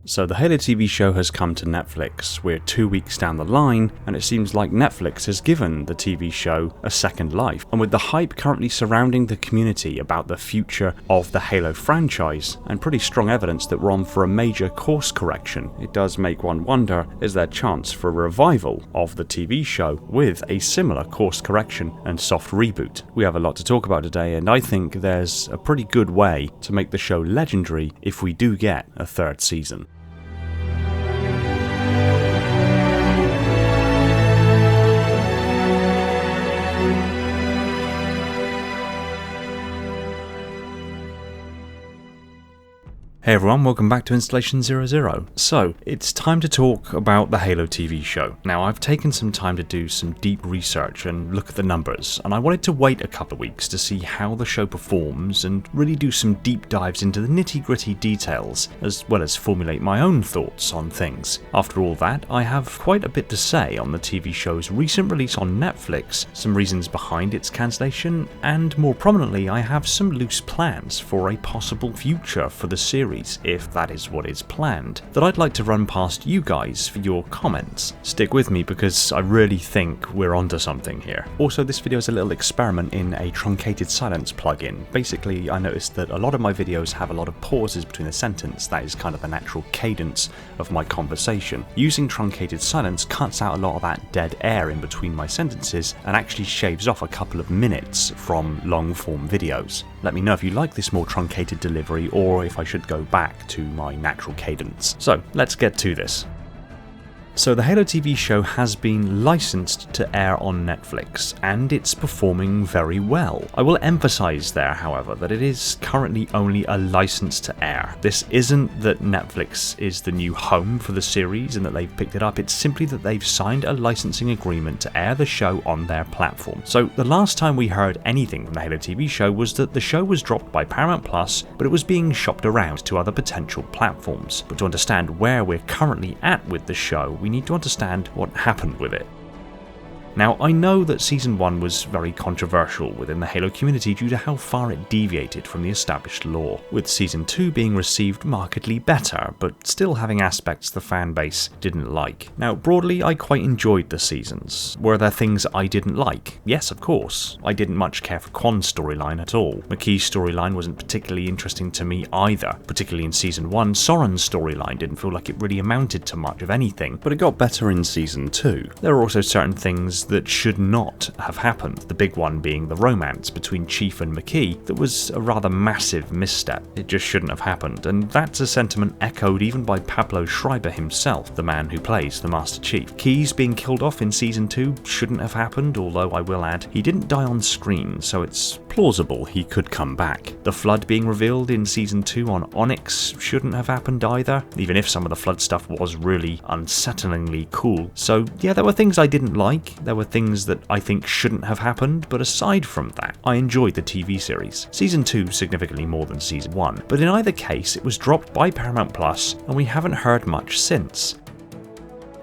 So the Halo TV show has come to Netflix. We're 2 weeks down the line, and it seems like Netflix has given the TV show a second life. And with the hype currently surrounding the community about the future of the Halo franchise, and pretty strong evidence that we're on for a major course correction, it does make one wonder, is there a chance for a revival of the TV show with a similar course correction and soft reboot? We have a lot to talk about today, and I think there's a pretty good way to make the show legendary if we do get a third season. Hey everyone, welcome back to Installation 00. So, it's time to talk about the Halo TV show. Now, I've taken some time to do some deep research and look at the numbers, and I wanted to wait a couple of weeks to see how the show performs and really do some deep dives into the nitty-gritty details, as well as formulate my own thoughts on things. After all that, I have quite a bit to say on the TV show's recent release on Netflix, some reasons behind its cancellation, and more prominently, I have some loose plans for a possible future for the series, if that is what is planned, that I'd like to run past you guys for your comments. Stick with me because I really think we're onto something here. Also, this video is a little experiment in a truncated silence plugin. Basically, I noticed that a lot of my videos have a lot of pauses between a sentence. That is kind of the natural cadence of my conversation. Using truncated silence cuts out a lot of that dead air in between my sentences and actually shaves off a couple of minutes from long form videos. Let me know if you like this more truncated delivery or if I should go back to my natural cadence. So let's get to this. So the Halo TV show has been licensed to air on Netflix, and it's performing very well. I will emphasize there, however, that it is currently only a license to air. This isn't that Netflix is the new home for the series and that they've picked it up, it's simply that they've signed a licensing agreement to air the show on their platform. So the last time we heard anything from the Halo TV show was that the show was dropped by Paramount Plus, but it was being shopped around to other potential platforms. But to understand where we're currently at with the show, we need to understand what happened with it. Now, I know that Season 1 was very controversial within the Halo community due to how far it deviated from the established lore, with Season 2 being received markedly better, but still having aspects the fanbase didn't like. Now, broadly, I quite enjoyed the seasons. Were there things I didn't like? Yes, of course. I didn't much care for Quan's storyline at all. McKee's storyline wasn't particularly interesting to me either. Particularly in Season 1, Soren's storyline didn't feel like it really amounted to much of anything, but it got better in Season 2. There were also certain things that should not have happened, the big one being the romance between Chief and McKee that was a rather massive misstep. It just shouldn't have happened, and that's a sentiment echoed even by Pablo Schreiber himself, the man who plays the Master Chief. Keyes being killed off in Season 2 shouldn't have happened, although I will add, he didn't die on screen, so it's plausible he could come back. The Flood being revealed in Season 2 on Onyx shouldn't have happened either, even if some of the Flood stuff was really unsettlingly cool. So yeah, there were things I didn't like, there were things that I think shouldn't have happened, but aside from that, I enjoyed the TV series. Season 2 significantly more than Season 1, but in either case it was dropped by Paramount Plus and we haven't heard much since.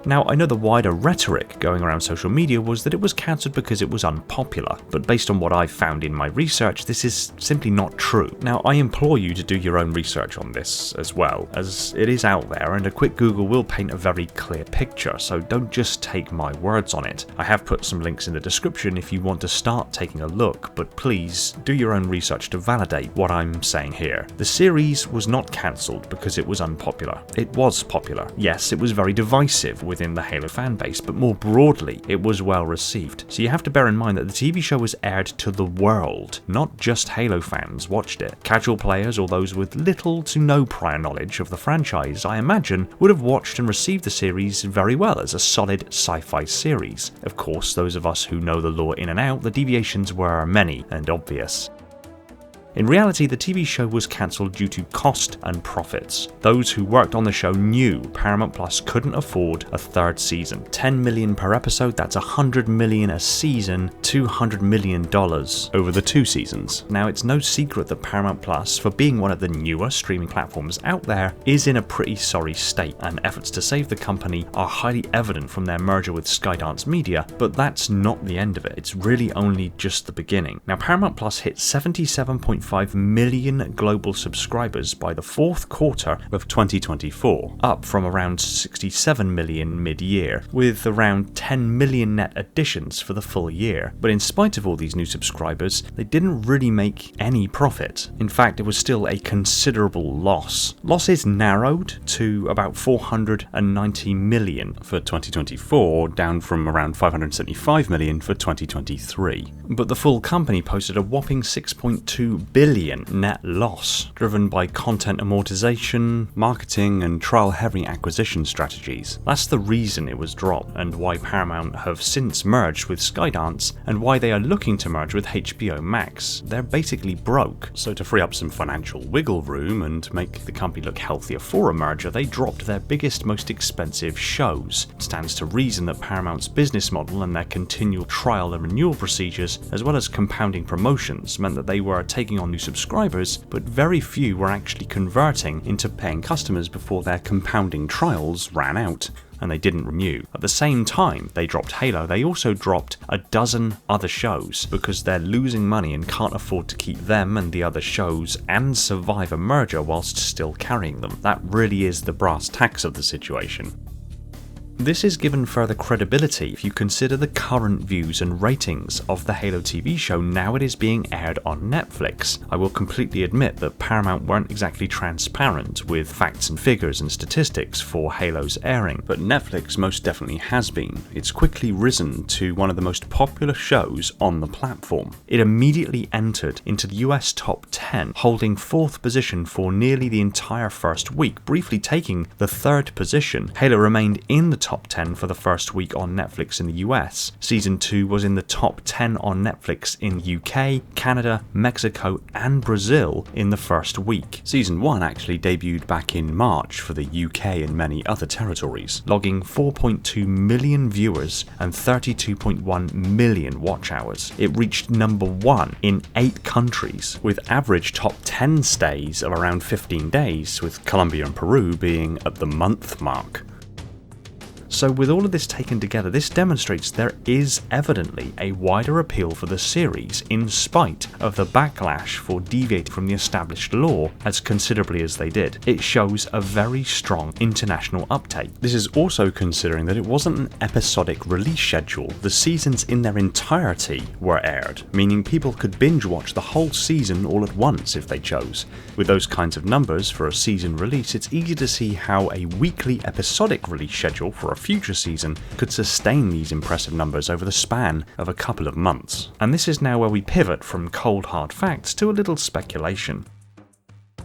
Now, I know the wider rhetoric going around social media was that it was cancelled because it was unpopular, but based on what I've found in my research, this is simply not true. Now, I implore you to do your own research on this as well, as it is out there and a quick Google will paint a very clear picture, so don't just take my words on it. I have put some links in the description if you want to start taking a look, but please do your own research to validate what I'm saying here. The series was not cancelled because it was unpopular. It was popular. Yes, it was very divisive within the Halo fanbase, but more broadly, it was well received. So you have to bear in mind that the TV show was aired to the world, not just Halo fans watched it. Casual players or those with little to no prior knowledge of the franchise, I imagine, would have watched and received the series very well as a solid sci-fi series. Of course, those of us who know the lore in and out, the deviations were many and obvious. In reality, the TV show was cancelled due to cost and profits. Those who worked on the show knew Paramount Plus couldn't afford a third season. $10 million per episode, that's $100 million a season, $200 million over the 2 seasons. Now, it's no secret that Paramount Plus, for being one of the newer streaming platforms out there, is in a pretty sorry state, and efforts to save the company are highly evident from their merger with Skydance Media, but that's not the end of it. It's really only just the beginning. Now, Paramount Plus hit 77.5 1.5 million global subscribers by the fourth quarter of 2024, up from around 67 million mid-year, with around 10 million net additions for the full year. But in spite of all these new subscribers, they didn't really make any profit. In fact, it was still a considerable loss. Losses narrowed to about 490 million for 2024, down from around 575 million for 2023. But the full company posted a whopping 6.2 billion net loss, driven by content amortization, marketing, and trial-heavy acquisition strategies. That's the reason it was dropped, and why Paramount have since merged with Skydance, and why they are looking to merge with HBO Max. They're basically broke, so to free up some financial wiggle room and make the company look healthier for a merger, they dropped their biggest, most expensive shows. It stands to reason that Paramount's business model and their continual trial and renewal procedures, as well as compounding promotions, meant that they were taking on new subscribers, but very few were actually converting into paying customers before their compounding trials ran out, and they didn't renew. At the same time they dropped Halo, they also dropped a dozen other shows because they're losing money and can't afford to keep them and the other shows and survive a merger whilst still carrying them. That really is the brass tacks of the situation. This is given further credibility if you consider the current views and ratings of the Halo TV show now it is being aired on Netflix. I will completely admit that Paramount weren't exactly transparent with facts and figures and statistics for Halo's airing, but Netflix most definitely has been. It's quickly risen to one of the most popular shows on the platform. It immediately entered into the US top 10, holding 4th position for nearly the entire first week, briefly taking the 3rd position. Halo remained in the top 10 for the first week on Netflix in the US. Season 2 was in the top 10 on Netflix in UK, Canada, Mexico, and Brazil in the first week. Season 1 actually debuted back in March for the UK and many other territories, logging 4.2 million viewers and 32.1 million watch hours. It reached number 1 in 8 countries, with average top 10 stays of around 15 days, with Colombia and Peru being at the month mark. So with all of this taken together, this demonstrates there is evidently a wider appeal for the series in spite of the backlash for deviating from the established law as considerably as they did. It shows a very strong international uptake. This is also considering that it wasn't an episodic release schedule. The seasons in their entirety were aired, meaning people could binge watch the whole season all at once if they chose. With those kinds of numbers for a season release, it's easy to see how a weekly episodic release schedule for a future season could sustain these impressive numbers over the span of a couple of months. And this is now where we pivot from cold hard facts to a little speculation.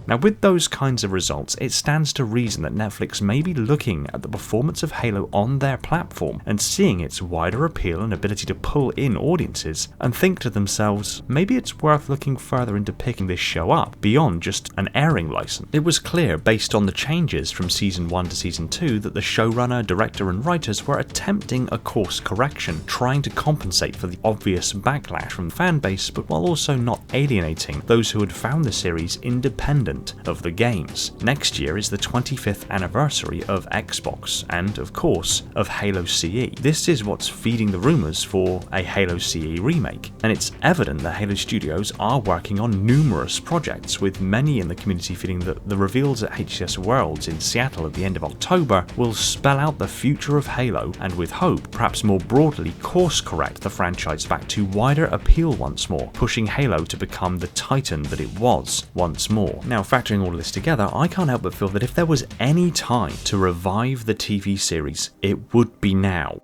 Now, with those kinds of results, it stands to reason that Netflix may be looking at the performance of Halo on their platform and seeing its wider appeal and ability to pull in audiences and think to themselves, maybe it's worth looking further into picking this show up beyond just an airing license. It was clear, based on the changes from Season 1 to Season 2, that the showrunner, director and writers were attempting a course correction, trying to compensate for the obvious backlash from the fan base, but while also not alienating those who had found the series independent of the games. Next year is the 25th anniversary of Xbox and, of course, of Halo CE. This is what's feeding the rumours for a Halo CE remake, and it's evident that Halo Studios are working on numerous projects, with many in the community feeling that the reveals at HCS Worlds in Seattle at the end of October will spell out the future of Halo and, with hope, perhaps more broadly course correct the franchise back to wider appeal once more, pushing Halo to become the titan that it was once more. Now, factoring all of this together, I can't help but feel that if there was any time to revive the TV series, it would be now.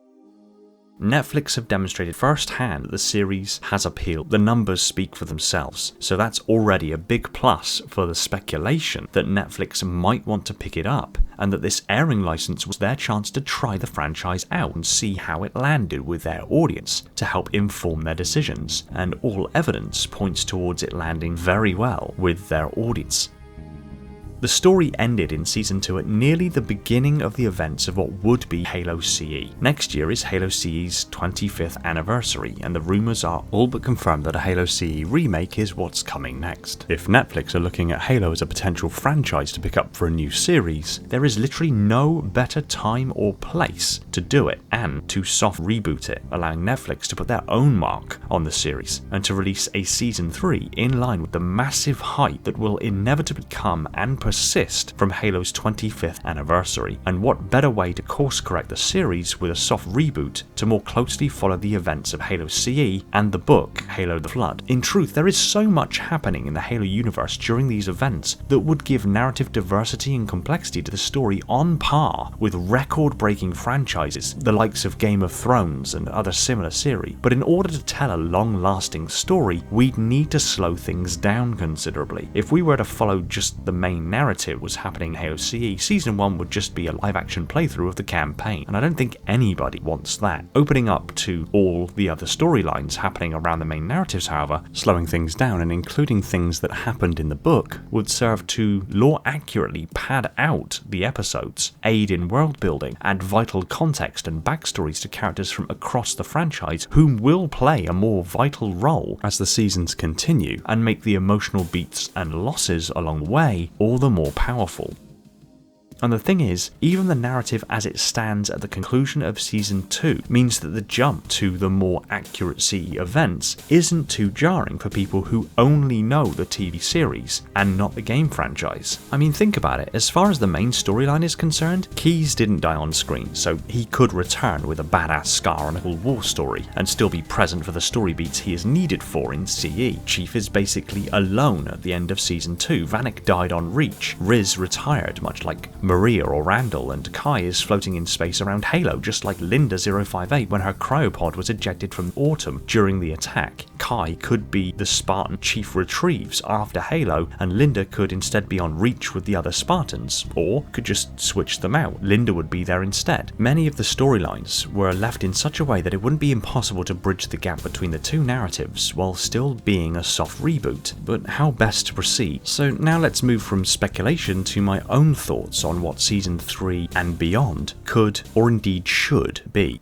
Netflix have demonstrated firsthand that the series has appeal. The numbers speak for themselves, so that's already a big plus for the speculation that Netflix might want to pick it up, and that this airing license was their chance to try the franchise out and see how it landed with their audience to help inform their decisions, and all evidence points towards it landing very well with their audience. The story ended in Season 2 at nearly the beginning of the events of what would be Halo CE. Next year is Halo CE's 25th anniversary, and the rumours are all but confirmed that a Halo CE remake is what's coming next. If Netflix are looking at Halo as a potential franchise to pick up for a new series, there is literally no better time or place to do it and to soft reboot it, allowing Netflix to put their own mark on the series and to release a Season 3 in line with the massive hype that will inevitably come and persist from Halo's 25th anniversary. And what better way to course correct the series with a soft reboot to more closely follow the events of Halo CE and the book Halo the Flood. In truth, there is so much happening in the Halo universe during these events that would give narrative diversity and complexity to the story on par with record-breaking franchises, the likes of Game of Thrones and other similar series. But in order to tell a long-lasting story, we'd need to slow things down considerably. If we were to follow just the main narrative was happening in Halo CE, Season 1 would just be a live-action playthrough of the campaign, and I don't think anybody wants that. Opening up to all the other storylines happening around the main narratives, however, slowing things down and including things that happened in the book, would serve to more accurately pad out the episodes, aid in world building, add vital context and backstories to characters from across the franchise whom will play a more vital role as the seasons continue, and make the emotional beats and losses along the way all the more powerful. And the thing is, even the narrative as it stands at the conclusion of Season 2 means that the jump to the more accurate CE events isn't too jarring for people who only know the TV series and not the game franchise. I mean, think about it, as far as the main storyline is concerned, Keyes didn't die on screen, so he could return with a badass scar on a whole war story and still be present for the story beats he is needed for in CE. Chief is basically alone at the end of Season 2, Vanek died on Reach, Riz retired much like Maria or Randall, and Kai is floating in space around Halo just like Linda 058 when her cryopod was ejected from Autumn during the attack. Kai could be the Spartan Chief retrieves after Halo, and Linda could instead be on Reach with the other Spartans, or could just switch them out. Linda would be there instead. Many of the storylines were left in such a way that it wouldn't be impossible to bridge the gap between the two narratives while still being a soft reboot, but how best to proceed? So now let's move from speculation to my own thoughts on what Season 3 and beyond could, or indeed should, be.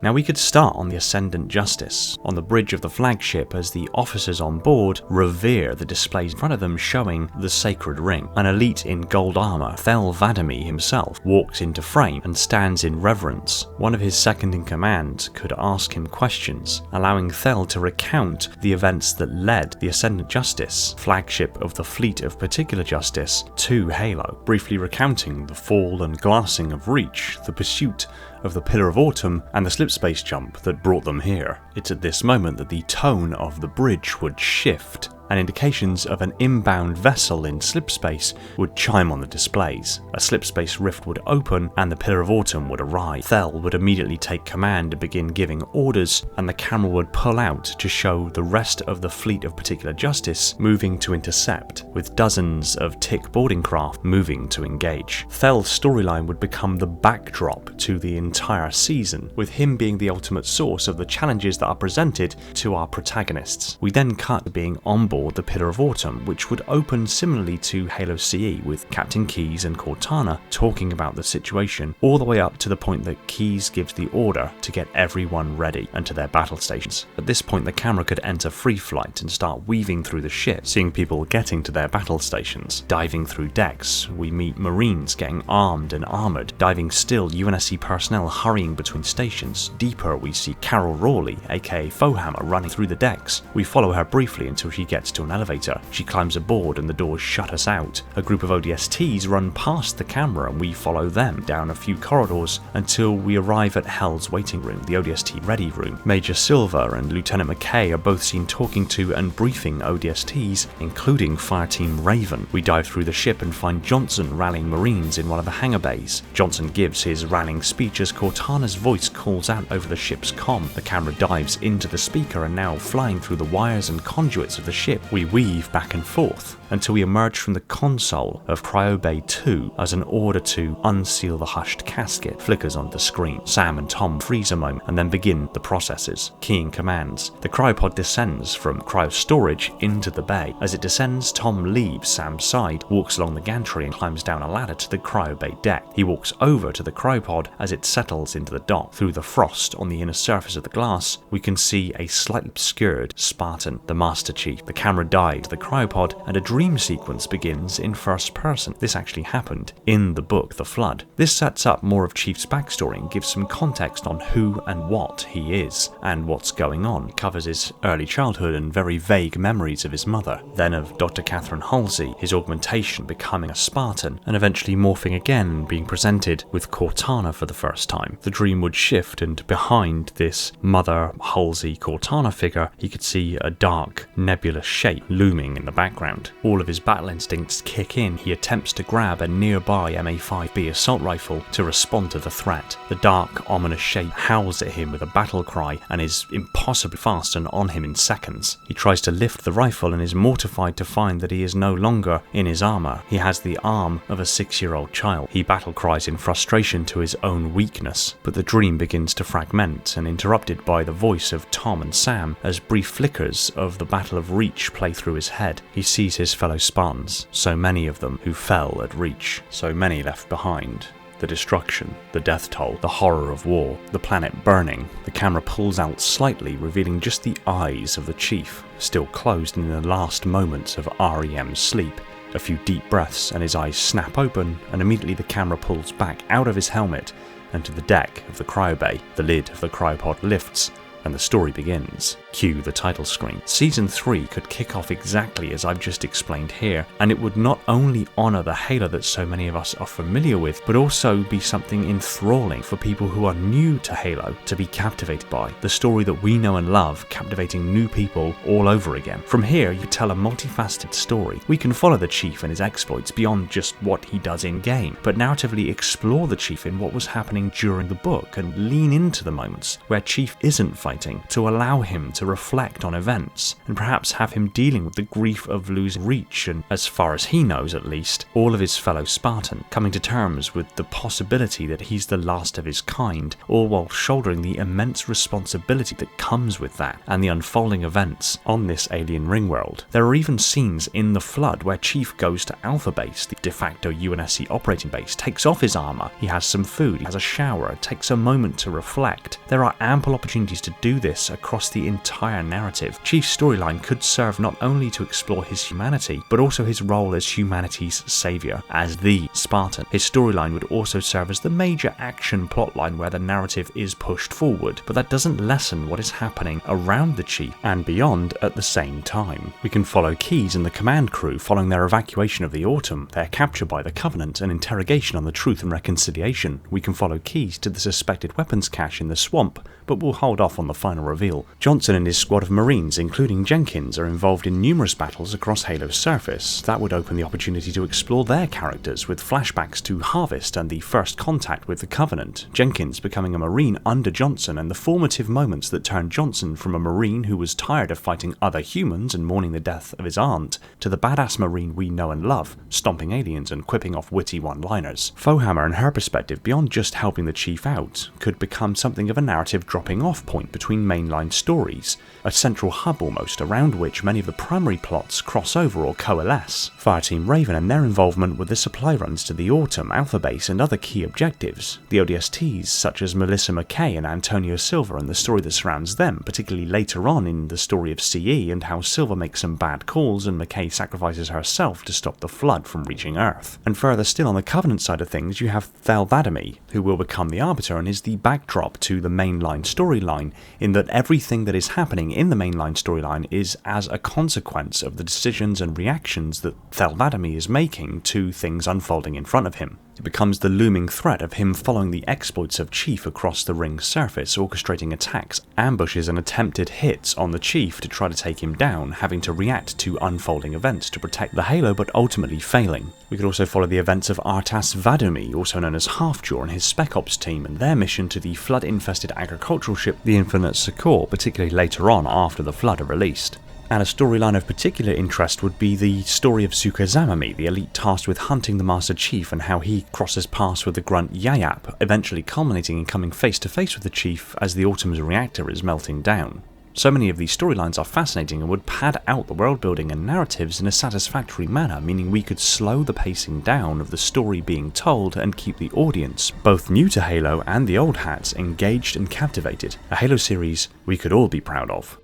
Now we could start on the Ascendant Justice, on the bridge of the flagship as the officers on board revere the displays in front of them showing the Sacred Ring. An elite in gold armour, Thel Vadami himself, walks into frame and stands in reverence. One of his second-in-command could ask him questions, allowing Thel to recount the events that led the Ascendant Justice, flagship of the fleet of Particular Justice, to Halo, briefly recounting the fall and glassing of Reach, the pursuit of the Pillar of Autumn, and the slipspace jump that brought them here. It's at this moment that the tone of the bridge would shift, and indications of an inbound vessel in slipspace would chime on the displays. A slipspace rift would open and the Pillar of Autumn would arrive. Thel would immediately take command and begin giving orders, and the camera would pull out to show the rest of the fleet of Particular Justice moving to intercept, with dozens of Tick boarding craft moving to engage. Thel's storyline would become the backdrop to the entire season, with him being the ultimate source of the challenges that are presented to our protagonists. We then cut to being on board the Pillar of Autumn, which would open similarly to Halo CE, with Captain Keyes and Cortana talking about the situation, all the way up to the point that Keyes gives the order to get everyone ready and to their battle stations. At this point the camera could enter free flight and start weaving through the ship, seeing people getting to their battle stations. Diving through decks, we meet Marines getting armed and armoured. Diving still, UNSC personnel hurrying between stations. Deeper, we see Carol Rawley, aka Fohammer, running through the decks. We follow her briefly until she gets to an elevator. She climbs aboard and the doors shut us out. A group of ODSTs run past the camera and we follow them down a few corridors until we arrive at Hell's waiting room, the ODST ready room. Major Silver and Lieutenant McKay are both seen talking to and briefing ODSTs, including Fireteam Raven. We dive through the ship and find Johnson rallying Marines in one of the hangar bays. Johnson gives his rallying speech as Cortana's voice calls out over the ship's comm. The camera dives into the speaker and now flying through the wires and conduits of the ship ship, we weave back and forth until we emerge from the console of Cryobay 2 as an order to unseal the hushed casket flickers on the screen. Sam and Tom freeze a moment and then begin the processes, keying commands. The cryopod descends from cryo-storage into the bay. As it descends, Tom leaves Sam's side, walks along the gantry and climbs down a ladder to the cryobay deck. He walks over to the cryopod as it settles into the dock. Through the frost on the inner surface of the glass, we can see a slightly obscured Spartan, the Master Chief. The camera died to the cryopod and a dream sequence begins in first person. This actually happened in the book The Flood. This sets up more of Chief's backstory and gives some context on who and what he is and what's going on. It covers his early childhood and very vague memories of his mother, then of Dr. Catherine Halsey, his augmentation becoming a Spartan, and eventually morphing again and being presented with Cortana for the first time. The dream would shift, and behind this Mother Halsey Cortana figure, he could see a dark, nebulous shape looming in the background. All of his battle instincts kick in. He attempts to grab a nearby MA5B assault rifle to respond to the threat. The dark, ominous shape howls at him with a battle cry and is impossibly fast and on him in seconds. He tries to lift the rifle and is mortified to find that he is no longer in his armor. He has the arm of a 6-year-old child. He battle cries in frustration to his own weakness, but the dream begins to fragment and interrupted by the voice of Tom and Sam as brief flickers of the Battle of Reach play through his head. He sees his fellow Spartans, so many of them who fell at Reach, so many left behind. The destruction, the death toll, the horror of war, the planet burning. The camera pulls out slightly, revealing just the eyes of the Chief, still closed in the last moments of REM's sleep. A few deep breaths and his eyes snap open, and immediately the camera pulls back out of his helmet and to the deck of the cryobay. The lid of the cryopod lifts, and the story begins. Cue the title screen. Season 3 could kick off exactly as I've just explained here, and it would not only honour the Halo that so many of us are familiar with, but also be something enthralling for people who are new to Halo to be captivated by. The story that we know and love, captivating new people all over again. From here, you tell a multifaceted story. We can follow the Chief and his exploits beyond just what he does in-game, but narratively explore the Chief in what was happening during the book and lean into the moments where Chief isn't fighting to allow him to reflect on events, and perhaps have him dealing with the grief of losing Reach and, as far as he knows at least, all of his fellow Spartan, coming to terms with the possibility that he's the last of his kind, all while shouldering the immense responsibility that comes with that and the unfolding events on this alien ring world. There are even scenes in The Flood where Chief goes to Alpha Base, the de facto UNSC operating base, takes off his armor, he has some food, he has a shower, takes a moment to reflect. There are ample opportunities to do this across the entire narrative. Chief's storyline could serve not only to explore his humanity, but also his role as humanity's savior, as the Spartan. His storyline would also serve as the major action plotline where the narrative is pushed forward, but that doesn't lessen what is happening around the Chief and beyond at the same time. We can follow Keyes and the command crew following their evacuation of the Autumn, their capture by the Covenant, and interrogation on the Truth and Reconciliation. We can follow Keyes to the suspected weapons cache in the swamp, but we'll hold off on the final reveal. Johnson and his squad of Marines, including Jenkins, are involved in numerous battles across Halo's surface. That would open the opportunity to explore their characters with flashbacks to Harvest and the first contact with the Covenant, Jenkins becoming a Marine under Johnson, and the formative moments that turned Johnson from a Marine who was tired of fighting other humans and mourning the death of his aunt, to the badass Marine we know and love, stomping aliens and quipping off witty one-liners. Fohammer and her perspective, beyond just helping the Chief out, could become something of a narrative dropping off point between mainline stories, a central hub almost around which many of the primary plots cross over or coalesce. Fireteam Raven and their involvement with the supply runs to the Autumn, Alpha Base and other key objectives, the ODSTs such as Melissa McKay and Antonio Silva and the story that surrounds them, particularly later on in the story of CE and how Silva makes some bad calls and McKay sacrifices herself to stop the Flood from reaching Earth. And further still on the Covenant side of things, you have Thelvadamy, who will become the Arbiter and is the backdrop to the mainline storyline, in that everything that is happening in the mainline storyline is as a consequence of the decisions and reactions that Thelvadamy is making to things unfolding in front of him. It becomes the looming threat of him following the exploits of Chief across the ring's surface, orchestrating attacks, ambushes and attempted hits on the Chief to try to take him down, having to react to unfolding events to protect the Halo but ultimately failing. We could also follow the events of Artas Vadumi, also known as Halfjaw, and his Spec Ops team and their mission to the flood-infested agricultural ship the Infinite Succor, particularly later on after the Flood are released. And a storyline of particular interest would be the story of Zuko Zamami, the elite tasked with hunting the Master Chief, and how he crosses paths with the grunt Yayap, eventually culminating in coming face to face with the Chief as the Autumn's reactor is melting down. So many of these storylines are fascinating and would pad out the world building and narratives in a satisfactory manner, meaning we could slow the pacing down of the story being told and keep the audience, both new to Halo and the old hats, engaged and captivated. A Halo series we could all be proud of.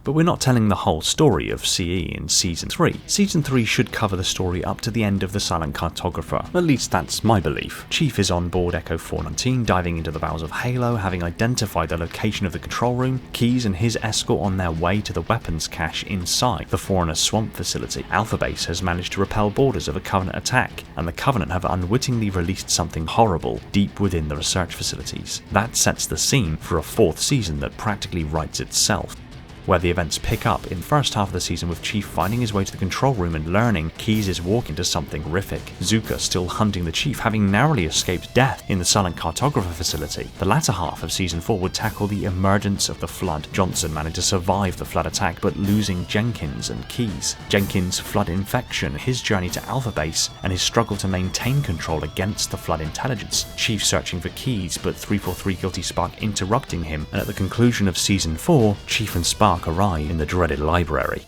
But we're not telling the whole story of CE in Season 3. Season 3 should cover the story up to the end of the Silent Cartographer. At least that's my belief. Chief is on board Echo 419, diving into the bowels of Halo, having identified the location of the control room. Keyes and his escort on their way to the weapons cache inside the Forerunner Swamp facility. Alpha Base has managed to repel borders of a Covenant attack, and the Covenant have unwittingly released something horrible deep within the research facilities. That sets the scene for a 4th season that practically writes itself, where the events pick up in the first half of the season with Chief finding his way to the control room and learning Keyes is walking to something horrific. Zuka still hunting the Chief, having narrowly escaped death in the Silent Cartographer facility. The latter half of Season 4 would tackle the emergence of the Flood, Johnson managing to survive the Flood attack but losing Jenkins and Keyes. Jenkins' Flood infection, his journey to Alpha Base, and his struggle to maintain control against the Flood intelligence. Chief searching for Keyes but 343 Guilty Spark interrupting him, and at the conclusion of Season 4, Chief and Spark arrive in the dreaded library.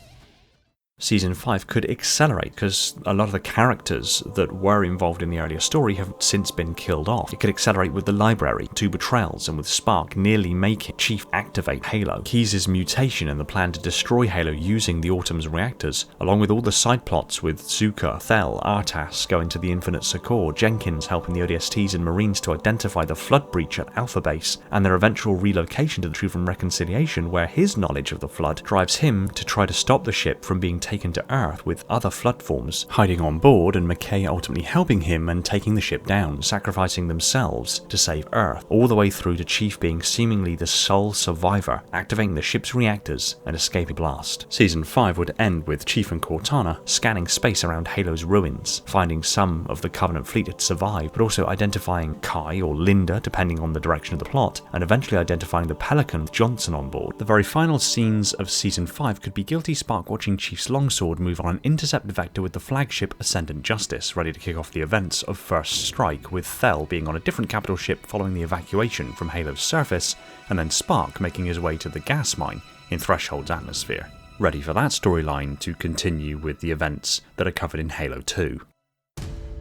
Season 5 could accelerate because a lot of the characters that were involved in the earlier story have since been killed off. It could accelerate with the library, 2 betrayals, and with Spark nearly making Chief activate Halo, Keyes' mutation and the plan to destroy Halo using the Autumn's reactors, along with all the side plots with Zuka, Thel, Artas going to the Infinite Succor, Jenkins helping the ODSTs and Marines to identify the Flood breach at Alpha Base, and their eventual relocation to the Truth and Reconciliation, where his knowledge of the Flood drives him to try to stop the ship from being taken to Earth with other Flood forms hiding on board, and McKay ultimately helping him and taking the ship down, sacrificing themselves to save Earth, all the way through to Chief being seemingly the sole survivor, activating the ship's reactors and escaping blast. Season 5 would end with Chief and Cortana scanning space around Halo's ruins, finding some of the Covenant fleet had survived, but also identifying Kai or Linda depending on the direction of the plot, and eventually identifying the Pelican with Johnson on board. The very final scenes of Season 5 could be Guilty Spark watching Chief's longsword move on an intercept vector with the flagship Ascendant Justice, ready to kick off the events of First Strike, with Thel being on a different capital ship following the evacuation from Halo's surface, and then Spark making his way to the gas mine in Threshold's atmosphere, ready for that storyline to continue with the events that are covered in Halo 2.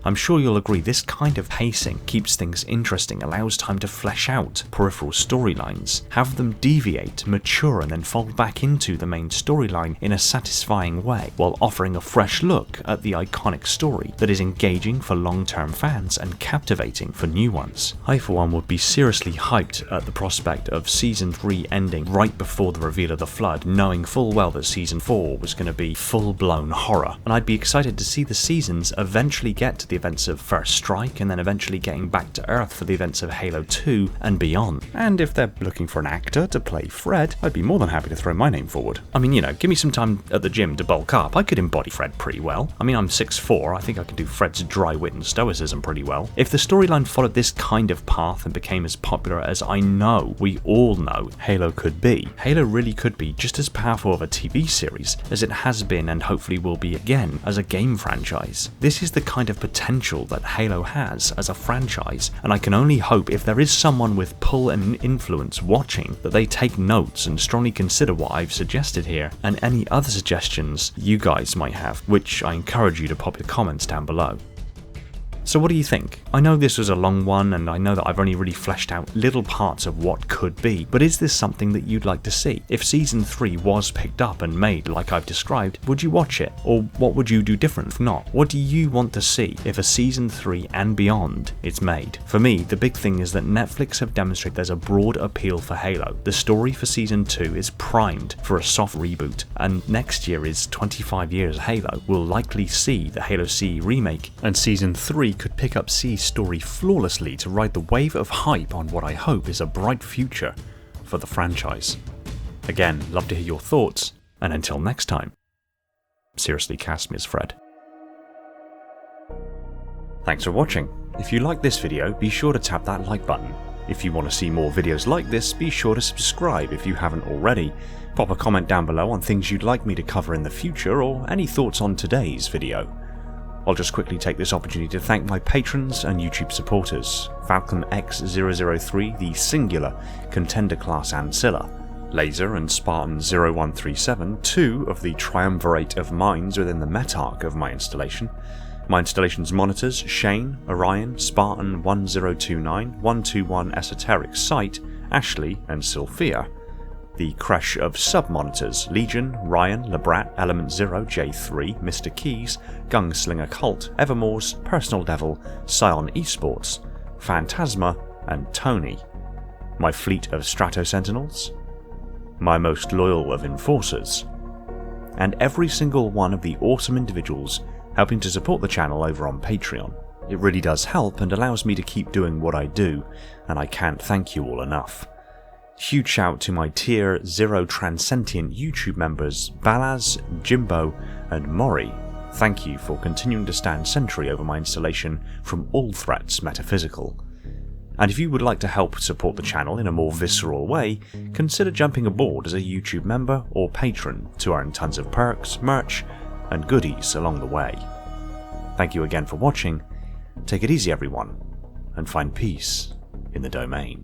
I'm sure you'll agree this kind of pacing keeps things interesting, allows time to flesh out peripheral storylines, have them deviate, mature, and then fold back into the main storyline in a satisfying way, while offering a fresh look at the iconic story that is engaging for long-term fans and captivating for new ones. I for one would be seriously hyped at the prospect of Season 3 ending right before the reveal of the Flood, knowing full well that Season 4 was going to be full-blown horror, and I'd be excited to see the seasons eventually get to the events of First Strike, and then eventually getting back to Earth for the events of Halo 2 and beyond. And if they're looking for an actor to play Fred, I'd be more than happy to throw my name forward. I mean, give me some time at the gym to bulk up, I could embody Fred pretty well. I mean, I'm 6'4", I think I could do Fred's dry wit and stoicism pretty well. If the storyline followed this kind of path and became as popular as I know we all know Halo could be, Halo really could be just as powerful of a TV series as it has been and hopefully will be again as a game franchise. This is the kind of potential that Halo has as a franchise, and I can only hope if there is someone with pull and influence watching that they take notes and strongly consider what I've suggested here and any other suggestions you guys might have, which I encourage you to pop your comments down below. So what do you think? I know this was a long one, and I know that I've only really fleshed out little parts of what could be, but is this something that you'd like to see? If Season 3 was picked up and made like I've described, would you watch it? Or what would you do different if not? What do you want to see if a Season 3 and beyond is made? For me, the big thing is that Netflix have demonstrated there's a broad appeal for Halo. The story for Season 2 is primed for a soft reboot, and next year is 25 years Halo. We'll likely see the Halo CE remake, and Season 3 could pick up C's story flawlessly to ride the wave of hype on what I hope is a bright future for the franchise. Again, love to hear your thoughts, and until next time, seriously cast me as Fred. Thanks for watching. If you like this video, be sure to tap that like button. If you want to see more videos like this, be sure to subscribe if you haven't already. Pop a comment down below on things you'd like me to cover in the future or any thoughts on today's video. I'll just quickly take this opportunity to thank my patrons and YouTube supporters: Falcon X003, the singular Contender class Ancilla, Laser and Spartan 0137, two of the triumvirate of minds within the metarch of my installation. My installation's monitors: Shane, Orion, Spartan 1029, 121 Esoteric Sight, Ashley and Sylphia. The creche of sub-monitors: Legion, Ryan, Labrat, Element Zero, J3, Mr. Keys, Gunslinger Cult, Evermore's, Personal Devil, Scion Esports, Phantasma and Tony. My fleet of Strato Sentinels, my most loyal of Enforcers, and every single one of the awesome individuals helping to support the channel over on Patreon. It really does help and allows me to keep doing what I do, and I can't thank you all enough. Huge shout to my Tier 0 Transcendent YouTube members Balaz, Jimbo and Mori. Thank you for continuing to stand sentry over my installation from all threats metaphysical. And if you would like to help support the channel in a more visceral way, consider jumping aboard as a YouTube member or patron to earn tons of perks, merch and goodies along the way. Thank you again for watching, take it easy everyone, and find peace in the domain.